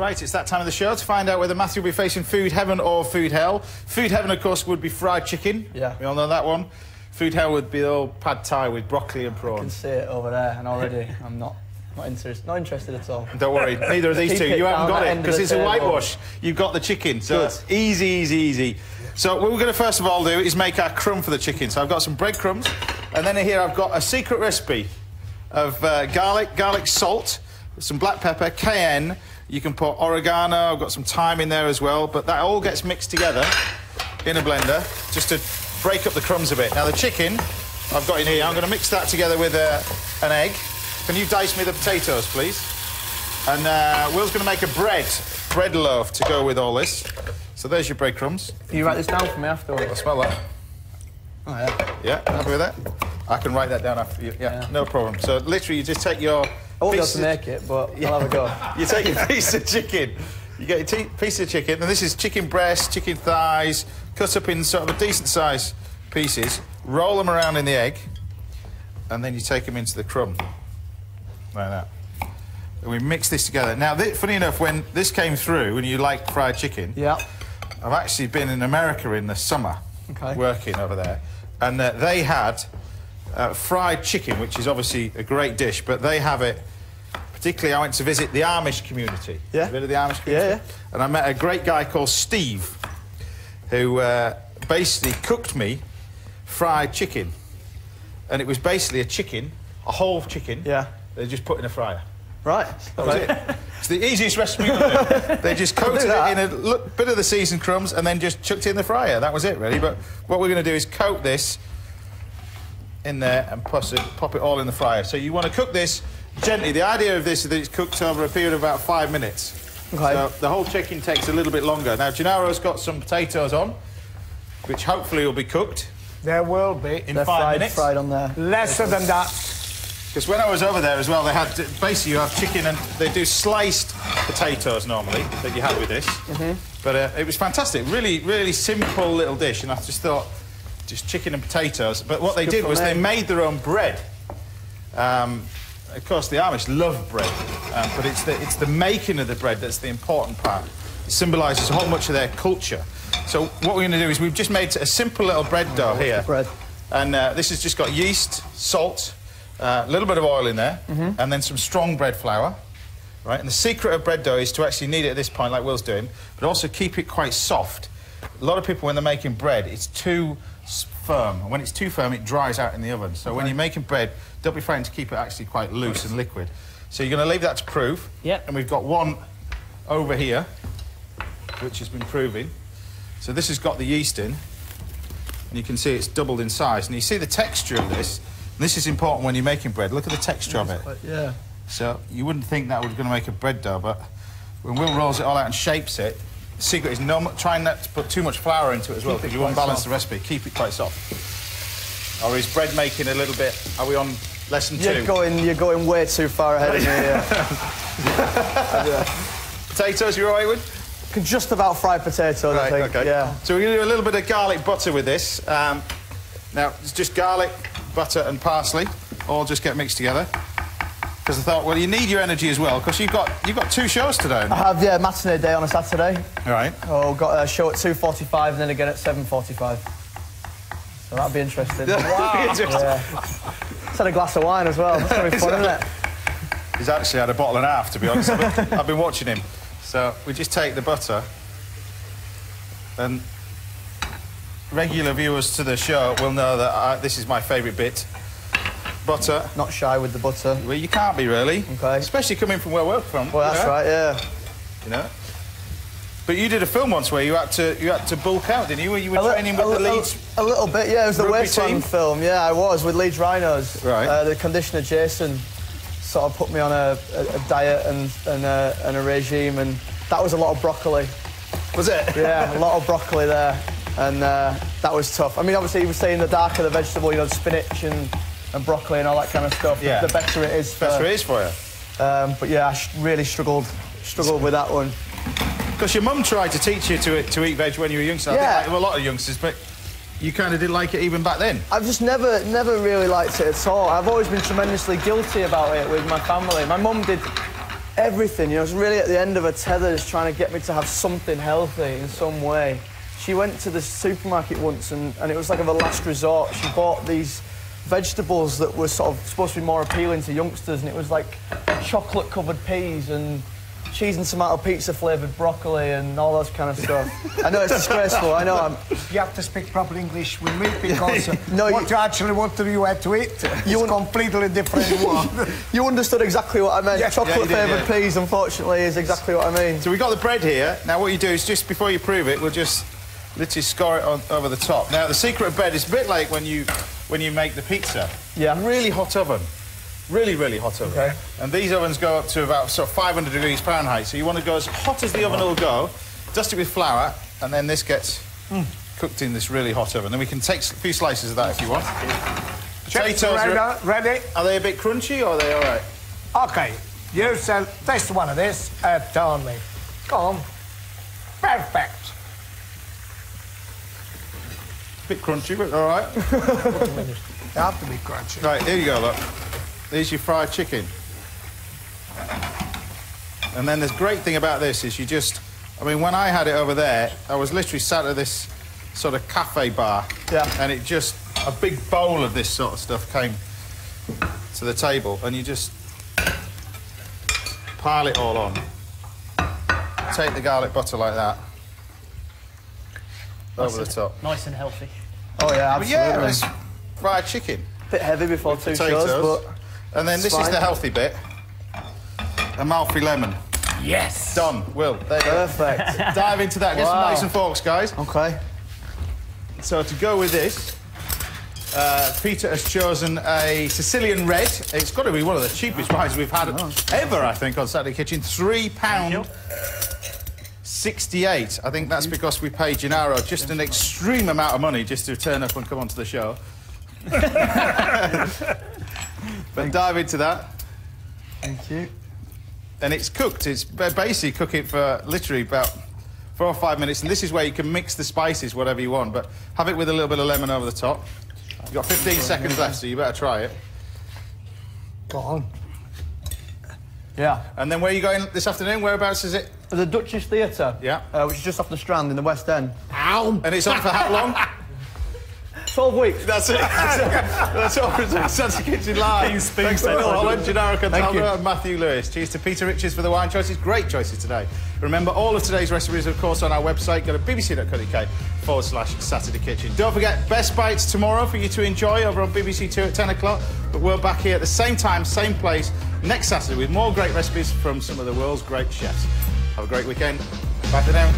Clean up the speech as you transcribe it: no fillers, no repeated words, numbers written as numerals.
Right, it's that time of the show to find out whether Matthew will be facing food heaven or food hell. Food heaven, of course, would be fried chicken. Yeah. We all know that one. Food hell would be the old pad thai with broccoli and prawns. I can see it over there, and already I'm not interested at all. Don't worry, neither of these two. You haven't got it, because it's a whitewash. You've got the chicken, so it's easy, easy, easy. So what we're going to first of all do is make our crumb for the chicken. So I've got some breadcrumbs, and then here I've got a secret recipe of garlic salt, some black pepper, cayenne. You can put oregano, I've got some thyme in there as well, but that all gets mixed together in a blender just to break up the crumbs a bit. Now the chicken I've got in here, I'm going to mix that together with an egg. Can you dice me the potatoes, please? And Will's going to make a bread loaf to go with all this. So there's your breadcrumbs. Can you write this down for me afterwards? I smell that. Oh, yeah. Yeah, happy with that? I can write that down after you. Yeah, no problem. So literally you just take your... I won't be able to make it, but I'll have a go. You take your piece of chicken. You get your piece of chicken, and this is chicken breast, chicken thighs, cut up in sort of a decent-sized pieces. Roll them around in the egg, and then you take them into the crumb, like that. And we mix this together. Now, funny enough, when this came through, when you like fried chicken, yeah, I've actually been in America in the summer, working over there, and they had fried chicken, which is obviously a great dish, but they have it. Particularly, I went to visit the Amish community. Yeah. A bit of the Amish community. Yeah. And I met a great guy called Steve, who basically cooked me fried chicken. And it was basically a whole chicken. Yeah. They just put in a fryer. Right. That was it. It's the easiest recipe you can do. They just coated it in a bit of the seasoned crumbs and then just chucked it in the fryer. That was it, really. But what we're going to do is coat this in there and pop it all in the fryer. So you want to cook this gently. The idea of this is that it's cooked over a period of about 5 minutes. Okay. So the whole chicken takes a little bit longer. Now, Gennaro's got some potatoes on, which hopefully will be cooked. There will be. In 5 minutes. Fried on there. Lesser than that. Because when I was over there as well, they had... Basically, you have chicken and they do sliced potatoes normally that you have with this. But it was fantastic. Really, really simple little dish. And I just thought, just chicken and potatoes. But what they did was they made their own bread. Of course, the Amish love bread, but it's the making of the bread that's the important part. It symbolises a whole much of their culture. So what we're going to do is we've just made a simple little bread dough here. And this has just got yeast, salt, a little bit of oil in there, and then some strong bread flour. Right? And the secret of bread dough is to actually knead it at this point, like Will's doing, but also keep it quite soft. A lot of people, when they're making bread, it's too firm. And when it's too firm, it dries out in the oven. So when you're making bread, don't be frightened to keep it actually quite loose and liquid. So you're going to leave that to prove. Yep. And we've got one over here, which has been proving. So this has got the yeast in. And you can see it's doubled in size. And you see the texture of this. And this is important when you're making bread. Look at the texture of it. Yeah. So you wouldn't think that was going to make a bread dough, but when Will rolls it all out and shapes it, the secret is trying not to put too much flour into it as well, because you won't balance the recipe. Keep it quite soft. Or is bread making a little bit... Are we on lesson 2? You're going way too far ahead of me, yeah. Potatoes, you all right with? Can just about fry potatoes, I think. Okay. Yeah. So we're going to do a little bit of garlic butter with this. Now, it's just garlic, butter and parsley. All just get mixed together. Because I thought, well, you need your energy as well, because you've got 2 shows today. I have, yeah, matinee day on a Saturday. All right. Oh, got a show at 2:45 and then again at 7:45. So that'll be interesting. Wow. Yeah. Just had a glass of wine as well. That's going to be fun, isn't it? He's actually had a bottle and a half, to be honest. I've been watching him. So we just take the butter, and regular viewers to the show will know that this is my favourite bit. Butter. Not shy with the butter. Well, you can't be, really. Okay. Especially coming from where we're from. Well, that's right, yeah. You know? But you did a film once where you had to bulk out, didn't you? Where you were training with the Leeds... A little bit, yeah. It was the wasteland film. Yeah, I was, with Leeds Rhinos. Right. The conditioner, Jason, sort of put me on a diet and a regime, and that was a lot of broccoli. Was it? Yeah, a lot of broccoli there. And that was tough. I mean, obviously, he was saying the darker the vegetable, you know, spinach and broccoli and all that kind of stuff, yeah, the better it is. Better it is for you. But yeah, I really struggled with that one. Because your mum tried to teach you to eat veg when you were youngster. Yeah. I think, like a lot of youngsters, but you kind of didn't like it even back then. I've just never really liked it at all. I've always been tremendously guilty about it with my family. My mum did everything. You know, it was really at the end of her tether, just trying to get me to have something healthy in some way. She went to the supermarket once, and it was like of a last resort. She bought these vegetables that were sort of supposed to be more appealing to youngsters, and it was like chocolate-covered peas and cheese and tomato pizza flavoured broccoli and all that kind of stuff. I know it's disgraceful. I know. You have to speak proper English with me because No, what you actually want to you had to eat is completely different one. You understood exactly what I meant. Yeah. Chocolate flavoured peas, unfortunately, is exactly what I mean. So we've got the bread here. Now what you do is just before you prove it, we'll just literally score it on, over the top. Now the secret of bread is a bit like when you make the pizza. Yeah. Really hot oven. Really, really hot oven. Okay. And these ovens go up to about sort of 500 degrees Fahrenheit. So you want to go as hot as the oven will go, dust it with flour, and then this gets cooked in this really hot oven. Then we can take a few slices of that if you want. Potatoes ready? Are they a bit crunchy or are they all right? Okay, you shall taste one of this and tell me. Go on. Perfect. Bit crunchy, but all right. They have to be crunchy. Right, here you go, look. There's your fried chicken. And then the great thing about this is you just... I mean, when I had it over there, I was literally sat at this sort of cafe bar. Yeah. And it just... A big bowl of this sort of stuff came to the table, and you just pile it all on. Take the garlic butter like that. Over the top. Nice and healthy. Oh, yeah, But absolutely. yeah, it's fried chicken. Bit heavy before two Potatoes. shows, but... And then this is fine. the healthy bit. Amalfi lemon. Yes. Done. Will. There you go. Perfect. Dive into that. Get some Wow. knives and forks, guys. OK. So to go with this, Peter has chosen a Sicilian Red. It's got to be one of the cheapest wines we've had ever, I think, on Saturday Kitchen. £3.68. I think that's because we paid Gennaro just an extreme amount of money just to turn up and come onto the show. But dive into that. Thank you. And it's cooked. It's basically cook it for literally about 4 or 5 minutes. And this is where you can mix the spices, whatever you want. But have it with a little bit of lemon over the top. You've got 15 seconds left, so you better try it. Go on. Yeah. And then where are you going this afternoon? Whereabouts is it? The Duchess Theatre. Yeah. Which is just off the Strand in the West End. Ow! And it's on for how long? 12 weeks. That's it. That's all for Saturday Kitchen Live. Thanks to Will Holland, Gennaro Contaldo and Matthew Lewis. Cheers to Peter Richards for the wine choices. Great choices today. Remember, all of today's recipes are, of course, on our website. Go to bbc.co.uk/Saturday Kitchen. Don't forget, Best Bites tomorrow for you to enjoy over on BBC 2 at 10 o'clock. But we're back here at the same time, same place, next Saturday with more great recipes from some of the world's great chefs. Have a great weekend. Bye for now.